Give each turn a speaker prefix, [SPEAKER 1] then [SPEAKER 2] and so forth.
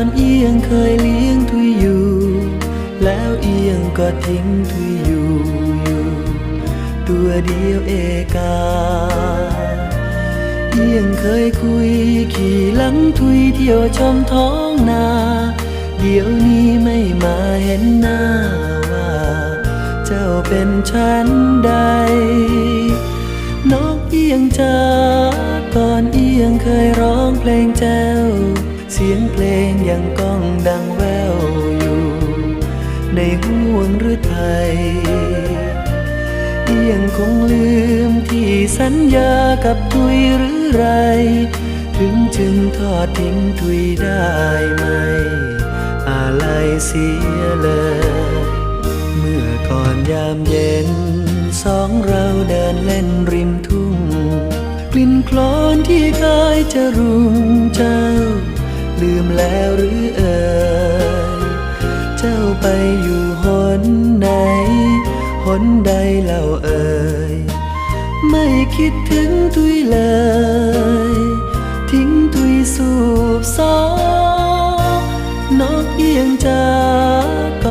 [SPEAKER 1] อนเอียงเคยเลี้ยงทุยอยู่แล้วเอียงก็ทิ้งทุยอยู่ตัวเดียวเอกาเอียงเคยคุยขี่หลังทุยเที่ยวชมท้องนาเดี๋ยวนี้ไม่มาเห็นหน้าว่าเจ้าเป็นฉันใดนกเอียงจ้าก่อนเอียงเคยร้องเพลงแจ้วเสียงเพลงยังก้องดังแววอยู่ในห่วงฤทัยเอียงคงลืมที่สัญญากับทุยหรือไรถึงจึงทอดทิ้งทุยได้ไหมอะไรเสียเลยเมื่อก่อนยามเย็นสองเราเดินเล่นริมทุ่งกลิ่นโคลนที่เคยจะรุมเจ้าลืมแล้วหรือเอ่ยเจ้าไปอยู่หนไหนหนใดเล่าเอ่ยไม่คิดถึงทุยเลยทิ้งทุยสูบซ้อนกเอียงจ้า